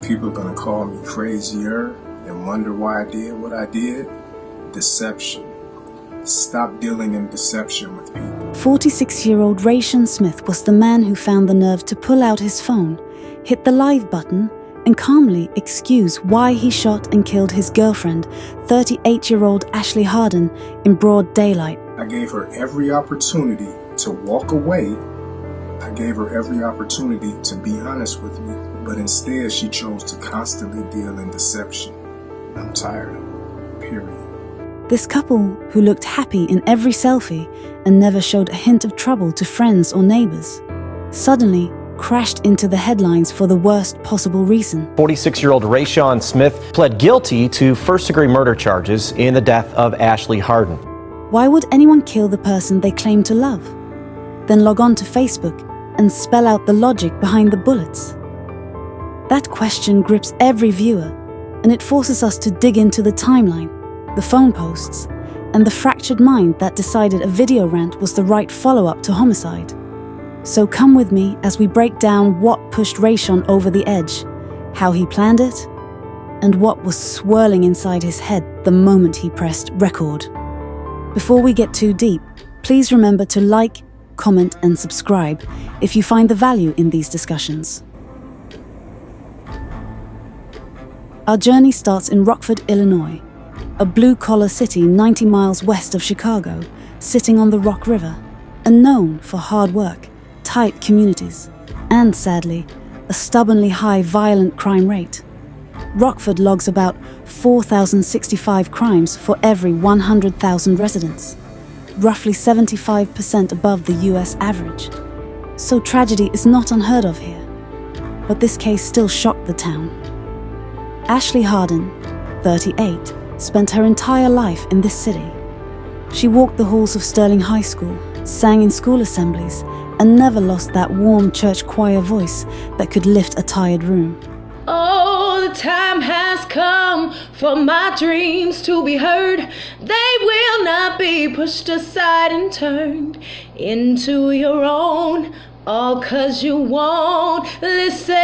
People are going to call me crazier and wonder why I did what I did. Deception. Stop dealing in deception with people. 46-year-old Hardin Smith was the man who found the nerve to pull out his phone, hit the live button, and calmly excuse why he shot and killed his girlfriend, 38-year-old Ashley Hardin, in broad daylight. I gave her every opportunity to walk away. I gave her every opportunity to be honest with me, but instead she chose to constantly deal in deception. I'm tired of it, period. This couple, who looked happy in every selfie and never showed a hint of trouble to friends or neighbors, suddenly crashed into the headlines for the worst possible reason. 46-year-old Hardin Smith pled guilty to first-degree murder charges in the death of Ashley Hardin. Why would anyone kill the person they claim to love? Then log on to Facebook and spell out the logic behind the bullets? That question grips every viewer, and it forces us to dig into the timeline, the phone posts, and the fractured mind that decided a video rant was the right follow-up to homicide. So come with me as we break down what pushed Hardin over the edge, how he planned it, and what was swirling inside his head the moment he pressed record. Before we get too deep, please remember to like, comment, and subscribe if you find the value in these discussions. Our journey starts in Rockford, Illinois, a blue-collar city 90 miles west of Chicago, sitting on the Rock River, and known for hard work, tight communities, and, sadly, a stubbornly high violent crime rate. Rockford logs about 4,065 crimes for every 100,000 residents, roughly 75% above the US average. So tragedy is not unheard of here. But this case still shocked the town. Ashley Hardin, 38, spent her entire life in this city. She walked the halls of Sterling High School, sang in school assemblies, and never lost that warm church choir voice that could lift a tired room. Oh, the time has come for my dreams to be heard. They will not be pushed aside and turned into your own, all 'cause you won't listen.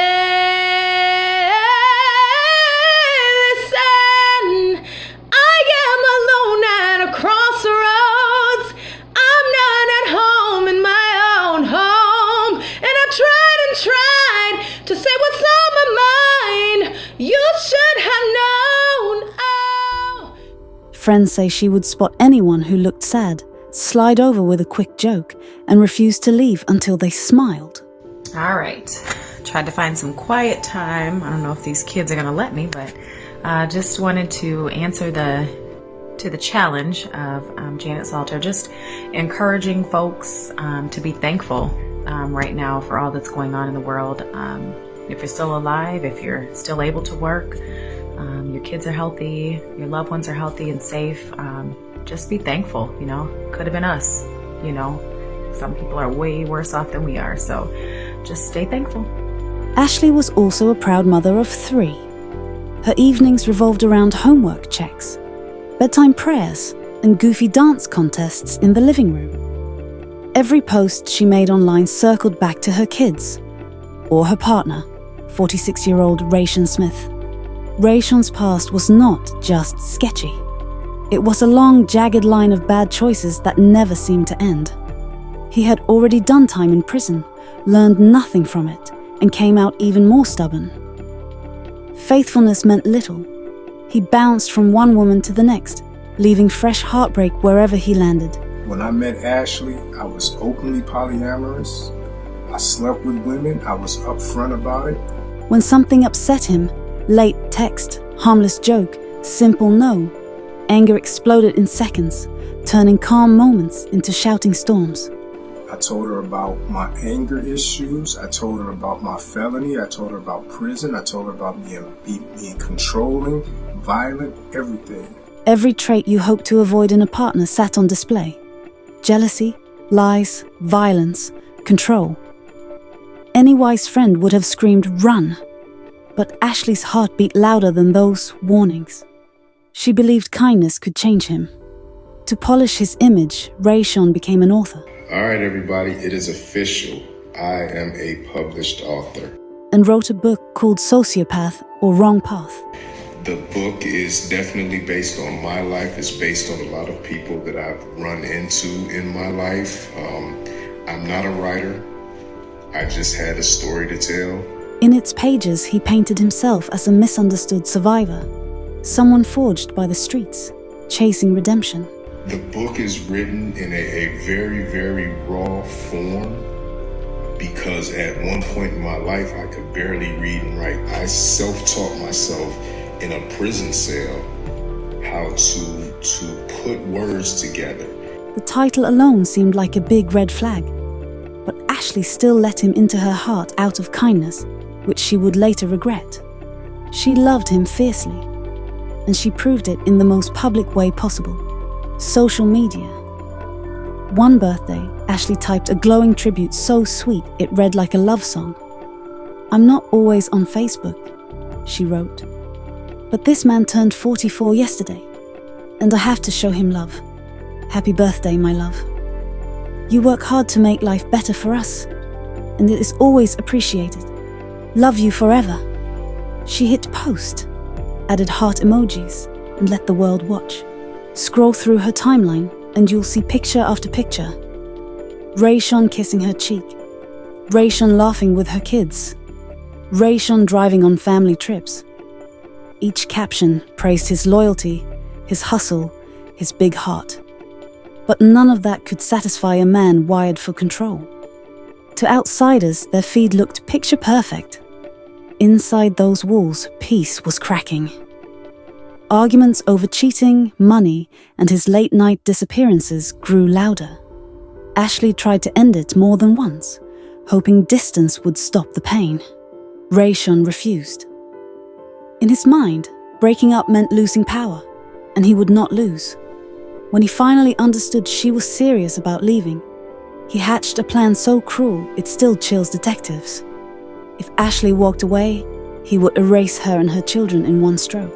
I am alone at a crossroads. I'm not at home in my own home, and I tried to say what's on my mind. You should have known. Oh. Friends say she would spot anyone who looked sad, slide over with a quick joke, and refuse to leave until they smiled. All right, tried to find some quiet time. I don't know if these kids are gonna let me, but just wanted to answer to the challenge of Janet Salter, just encouraging folks to be thankful right now for all that's going on in the world. If you're still alive, if you're still able to work, your kids are healthy, your loved ones are healthy and safe, just be thankful. You know, could have been us. You know, some people are way worse off than we are, so just stay thankful. Ashley was also a proud mother of 3. Her evenings revolved around homework checks, bedtime prayers, and goofy dance contests in the living room. Every post she made online circled back to her kids, or her partner, 46-year-old Hardin Smith. Hardin's past was not just sketchy. It was a long, jagged line of bad choices that never seemed to end. He had already done time in prison, learned nothing from it, and came out even more stubborn. Faithfulness meant little. He bounced from one woman to the next, leaving fresh heartbreak wherever he landed. When I met Ashley, I was openly polyamorous. I slept with women. I was upfront about it. When something upset him, late text, harmless joke, simple no, anger exploded in seconds, turning calm moments into shouting storms. I told her about my anger issues. I told her about my felony. I told her about prison. I told her about being controlling, violent, everything. Every trait you hope to avoid in a partner sat on display. Jealousy, lies, violence, control. Any wise friend would have screamed, "Run!" But Ashley's heart beat louder than those warnings. She believed kindness could change him. To polish his image, Hardin became an author. All right, everybody, it is official. I am a published author. And wrote a book called Sociopath or Wrong Path. The book is definitely based on my life. It's based on a lot of people that I've run into in my life. I'm not a writer. I just had a story to tell. In its pages, he painted himself as a misunderstood survivor, someone forged by the streets, chasing redemption. The book is written in a very, very raw form because at one point in my life, I could barely read and write. I self-taught myself in a prison cell how to put words together. The title alone seemed like a big red flag, but Ashley still let him into her heart out of kindness, which she would later regret. She loved him fiercely, and she proved it in the most public way possible: social media. One birthday, Ashley typed a glowing tribute so sweet it read like a love song. "I'm not always on Facebook," she wrote, "but this man turned 44 yesterday, and I have to show him love. Happy birthday, my love. You work hard to make life better for us, and it is always appreciated. Love you forever." She hit post, added heart emojis, and let the world watch. Scroll through her timeline, and you'll see picture after picture. Rayshon kissing her cheek, Rayshon laughing with her kids, Rayshon driving on family trips. Each caption praised his loyalty, his hustle, his big heart. But none of that could satisfy a man wired for control. To outsiders, their feed looked picture perfect. Inside those walls, peace was cracking. Arguments over cheating, money, and his late-night disappearances grew louder. Ashley tried to end it more than once, hoping distance would stop the pain. Rayshon refused. In his mind, breaking up meant losing power, and he would not lose. When he finally understood she was serious about leaving, he hatched a plan so cruel it still chills detectives. If Ashley walked away, he would erase her and her children in one stroke.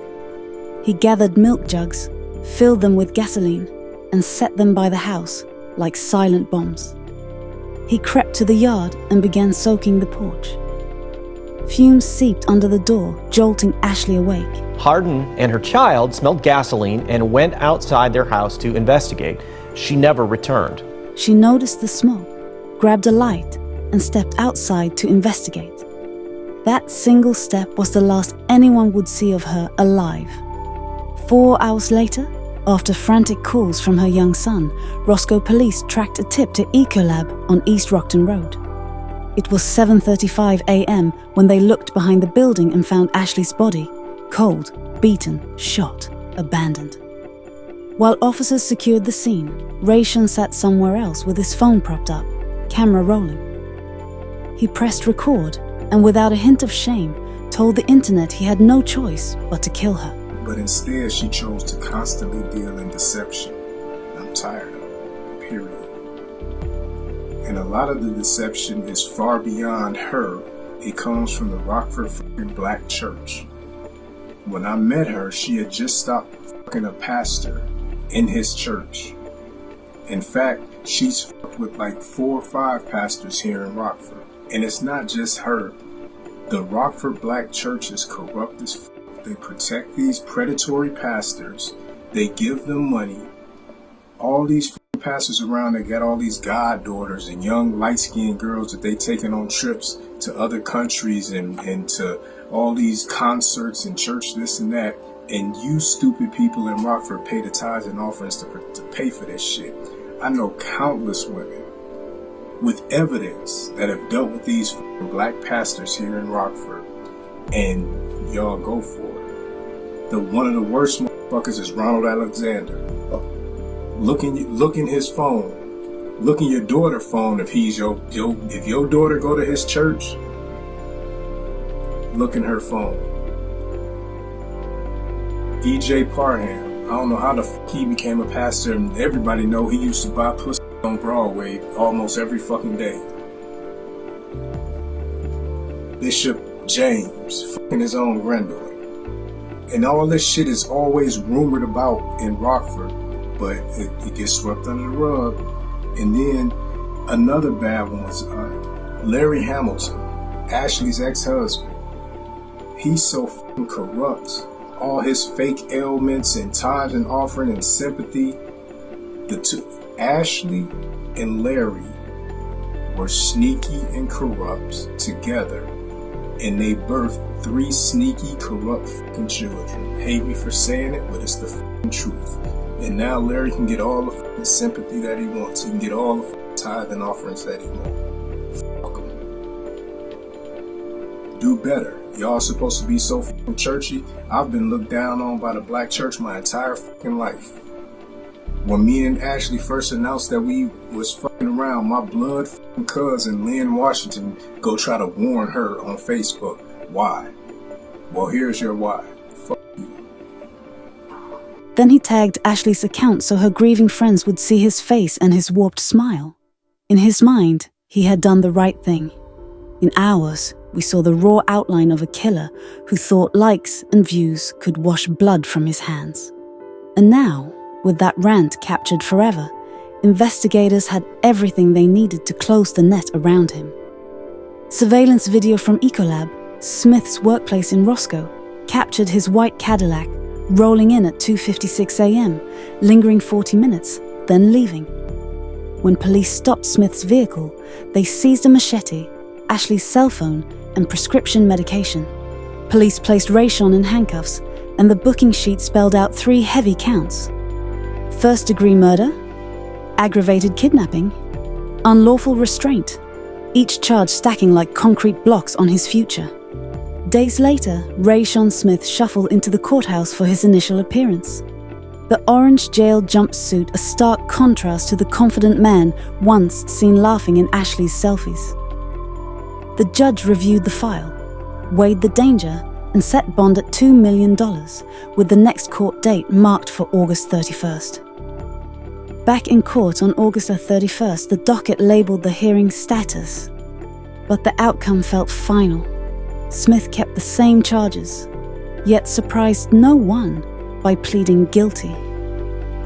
He gathered milk jugs, filled them with gasoline, and set them by the house like silent bombs. He crept to the yard and began soaking the porch. Fumes seeped under the door, jolting Ashley awake. Hardin and her child smelled gasoline and went outside their house to investigate. She never returned. She noticed the smoke, grabbed a light, and stepped outside to investigate. That single step was the last anyone would see of her alive. 4 hours later, after frantic calls from her young son, Roscoe police tracked a tip to Ecolab on East Rockton Road. It was 7:35 a.m. when they looked behind the building and found Ashley's body, cold, beaten, shot, abandoned. While officers secured the scene, Rayshon sat somewhere else with his phone propped up, camera rolling. He pressed record and without a hint of shame, told the internet he had no choice but to kill her. But instead, she chose to constantly deal in deception. I'm tired of it, period. And a lot of the deception is far beyond her. It comes from the Rockford fucking Black Church. When I met her, she had just stopped fucking a pastor in his church. In fact, she's fucked with like 4 or 5 pastors here in Rockford. And it's not just her. The Rockford Black Church is corrupt as fuck. They protect these predatory pastors. They give them money. All these pastors around, they got all these goddaughters and young light-skinned girls that they taking on trips to other countries and to all these concerts and church this and that. And you stupid people in Rockford pay the tithes and offerings to pay for this shit. I know countless women with evidence that have dealt with these black pastors here in Rockford, and y'all go for it. One of the worst motherfuckers is Ronald Alexander. Look in his phone. Look in your daughter's phone if if your daughter go to his church. Look in her phone. E.J. Parham. I don't know how the fuck he became a pastor, and everybody know he used to buy pussy on Broadway almost every fucking day. Bishop James fucking his own granddaughter. And all this shit is always rumored about in Rockford, but it gets swept under the rug. And then another bad one was Larry Hamilton, Ashley's ex-husband. He's so fucking corrupt. All his fake ailments and tithe and offering and sympathy. The two, Ashley and Larry, were sneaky and corrupt together, and they birthed 3 sneaky, corrupt fucking children. Hate me for saying it, but it's the fucking truth. And now Larry can get all the fucking sympathy that he wants. He can get all the fucking tithe and offerings that he wants. Fuck him. Do better. Y'all supposed to be so fucking churchy. I've been looked down on by the black church my entire fucking life. When me and Ashley first announced that we was fucking around, my blood fucking cousin Lynn Washington go try to warn her on Facebook. Why? Well, here's your why. Fuck you. Then he tagged Ashley's account so her grieving friends would see his face and his warped smile. In his mind, he had done the right thing. In ours, we saw the raw outline of a killer who thought likes and views could wash blood from his hands. And now, with that rant captured forever, investigators had everything they needed to close the net around him. Surveillance video from Ecolab, Smith's workplace in Roscoe, captured his white Cadillac rolling in at 2:56 a.m., lingering 40 minutes, then leaving. When police stopped Smith's vehicle, they seized a machete, Ashley's cell phone, and prescription medication. Police placed Rayshawn in handcuffs, and the booking sheet spelled out 3 heavy counts: first-degree murder, aggravated kidnapping, unlawful restraint, each charge stacking like concrete blocks on his future. Days later, Rayshawn Smith shuffled into the courthouse for his initial appearance. The orange jail jumpsuit, a stark contrast to the confident man once seen laughing in Ashley's selfies. The judge reviewed the file, weighed the danger, and set bond at $2 million, with the next court date marked for August 31st. Back in court on August 31st, the docket labeled the hearing status, but the outcome felt final. Smith kept the same charges, yet surprised no one by pleading guilty.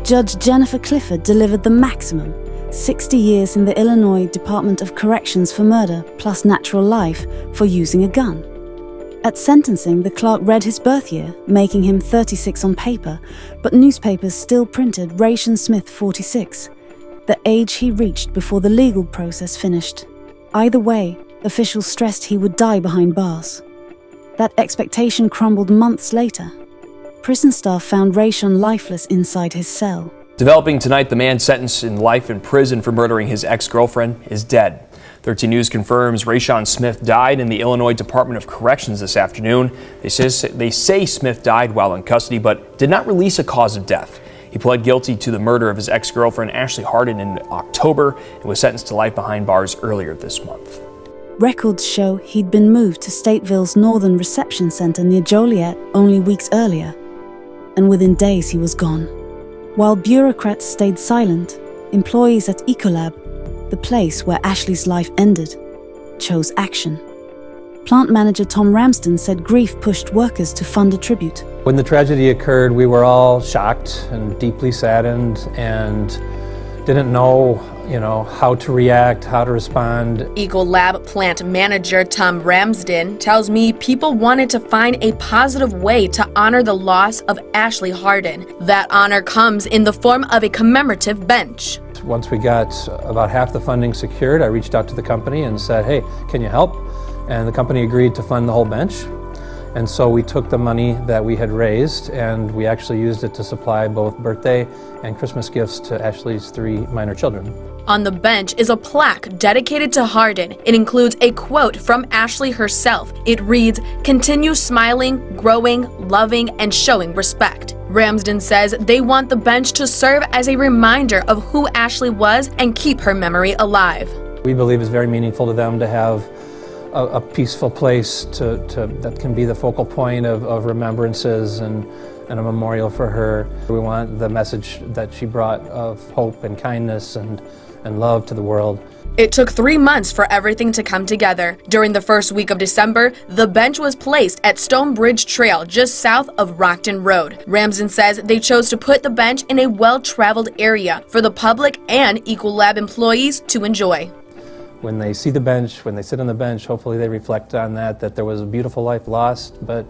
Judge Jennifer Clifford delivered the maximum, 60 years in the Illinois Department of Corrections for murder plus natural life for using a gun. At sentencing, the clerk read his birth year, making him 36 on paper, but newspapers still printed Rayshawn Smith 46, the age he reached before the legal process finished. Either way, officials stressed he would die behind bars. That expectation crumbled months later. Prison staff found Rayshawn lifeless inside his cell. Developing tonight, the man sentenced in life in prison for murdering his ex-girlfriend is dead. 13 News confirms Rayshawn Smith died in the Illinois Department of Corrections this afternoon. They say Smith died while in custody, but did not release a cause of death. He pled guilty to the murder of his ex-girlfriend Ashley Hardin in October and was sentenced to life behind bars earlier this month. Records show he'd been moved to Stateville's Northern Reception Center near Joliet only weeks earlier, and within days he was gone. While bureaucrats stayed silent, employees at Ecolab, the place where Ashley's life ended, chose action. Plant manager Tom Ramsden said grief pushed workers to fund a tribute. When the tragedy occurred, we were all shocked and deeply saddened and didn't know, how to react, how to respond. Ecolab plant manager Tom Ramsden tells me people wanted to find a positive way to honor the loss of Ashley Hardin. That honor comes in the form of a commemorative bench. Once we got about half the funding secured, I reached out to the company and said, hey, can you help? And the company agreed to fund the whole bench. And so we took the money that we had raised and we actually used it to supply both birthday and Christmas gifts to Ashley's 3 minor children. On the bench is a plaque dedicated to Hardin. It includes a quote from Ashley herself. It reads, "Continue smiling, growing, loving, and showing respect." Ramsden says they want the bench to serve as a reminder of who Ashley was and keep her memory alive. We believe it's very meaningful to them to have a peaceful place that can be the focal point of remembrances and a memorial for her. We want the message that she brought of hope and kindness and love to the world. It took 3 months for everything to come together. During the first week of December, the bench was placed at Stonebridge Trail just south of Rockton Road. Ramsden says they chose to put the bench in a well-traveled area for the public and Ecolab employees to enjoy. when they see the bench, when they sit on the bench, hopefully they reflect on that there was a beautiful life lost, but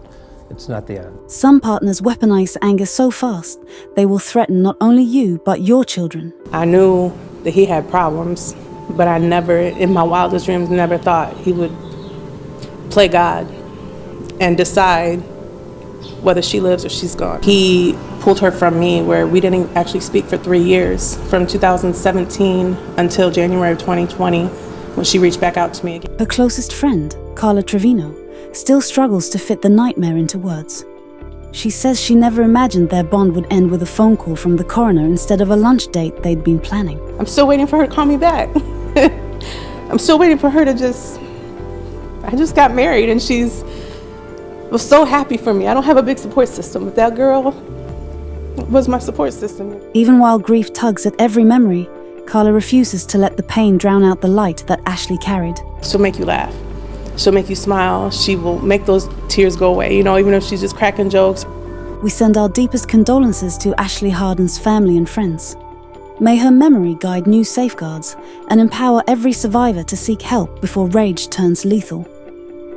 it's not the end. Some partners weaponize anger so fast, they will threaten not only you, but your children. I knew that he had problems, but I never, in my wildest dreams, never thought he would play God and decide whether she lives or she's gone. He pulled her from me where we didn't actually speak for 3 years, from 2017 until January of 2020, when she reached back out to me again. Her closest friend, Carla Trevino, still struggles to fit the nightmare into words. She says she never imagined their bond would end with a phone call from the coroner instead of a lunch date they'd been planning. I'm still waiting for her to call me back. I'm still waiting for her to I just got married and was so happy for me. I don't have a big support system, but that girl was my support system. Even while grief tugs at every memory, Carla refuses to let the pain drown out the light that Ashley carried. She'll make you laugh. She'll make you smile. She will make those tears go away, even if she's just cracking jokes. We send our deepest condolences to Ashley Hardin's family and friends. May her memory guide new safeguards and empower every survivor to seek help before rage turns lethal.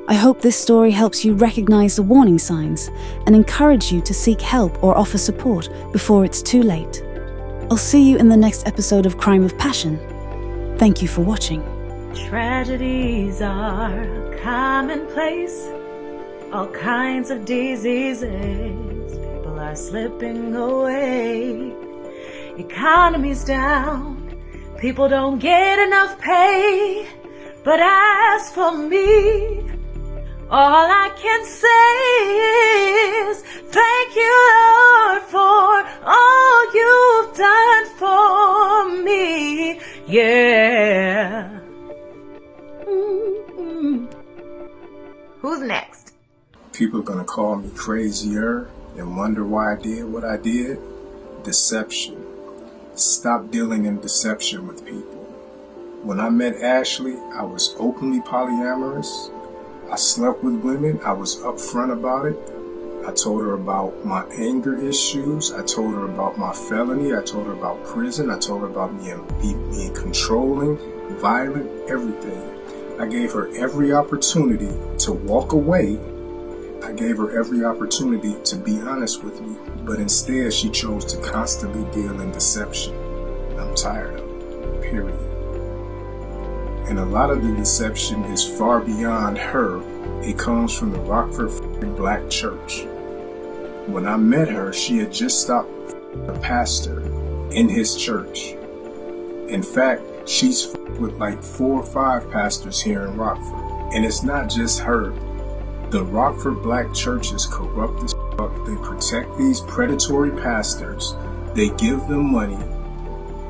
I hope this story helps you recognize the warning signs and encourage you to seek help or offer support before it's too late. I'll see you in the next episode of Crime of Passion. Thank you for watching. Tragedies are commonplace, all kinds of diseases, people are slipping away, economy's down, people don't get enough pay, but as for me, all I can say is thank you, Lord, for all you've done for me, yeah. Who's next? People are going to call me crazier and wonder why I did what I did. Deception. Stop dealing in deception with people. When I met Ashley, I was openly polyamorous. I slept with women. I was upfront about it. I told her about my anger issues. I told her about my felony. I told her about prison. I told her about being controlling, violent, everything. I gave her every opportunity to walk away. I gave her every opportunity to be honest with me, but instead she chose to constantly deal in deception. I'm tired of it, period. And a lot of the deception is far beyond her. It comes from the Rockford Black Church. When I met her, she had just stopped a pastor in his church. In fact, she's with like 4 or 5 pastors here in Rockford. And it's not just her. The Rockford Black Church is corrupt as fuck. They protect these predatory pastors. They give them money.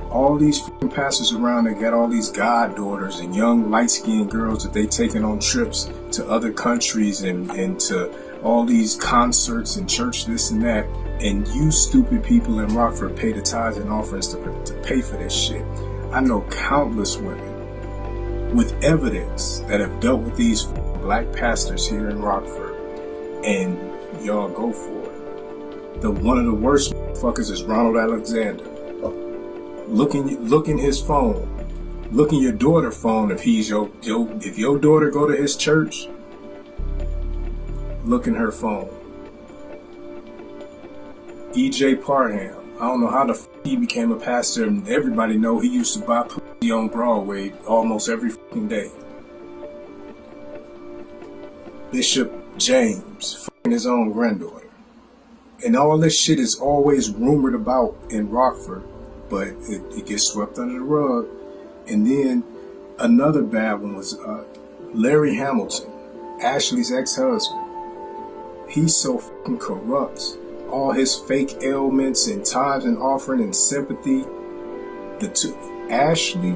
All these fucking pastors around, they got all these goddaughters and young light-skinned girls that they taking on trips to other countries and to all these concerts and church this and that. And you stupid people in Rockford pay the tithes and offerings to pay for this shit. I know countless women with evidence that have dealt with these black pastors here in Rockford, and y'all go for it. One of the worst fuckers is Ronald Alexander. Look in his phone. Look in your daughter's phone if if your daughter go to his church. Look in her phone. E.J. Parham. I don't know how the he became a pastor, and everybody know he used to buy pussy on Broadway almost every fucking day. Bishop James, his own granddaughter. And all this shit is always rumored about in Rockford, but it gets swept under the rug. And then another bad one was Larry Hamilton, Ashley's ex-husband. He's so fucking corrupt. All his fake ailments and tithes and offering and sympathy. The two, Ashley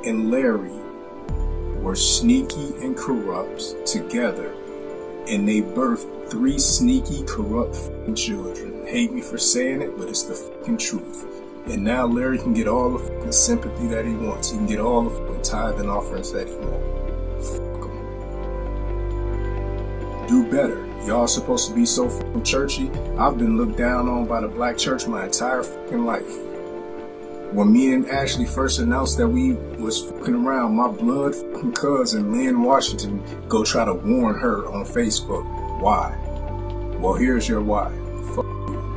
and Larry, were sneaky and corrupt together, and they birthed 3 sneaky, corrupt fucking children. Hate me for saying it, but it's the fucking truth. And now Larry can get all the fucking sympathy that he wants. He can get all the fucking tithe and offerings that he wants. Fuck him. Do better. Y'all supposed to be so fucking churchy. I've been looked down on by the black church my entire fucking life. When me and Ashley first announced that we was fucking around, my blood fucking cousin, Lynn Washington, go try to warn her on Facebook. Why? Well, here's your why. Fuck you.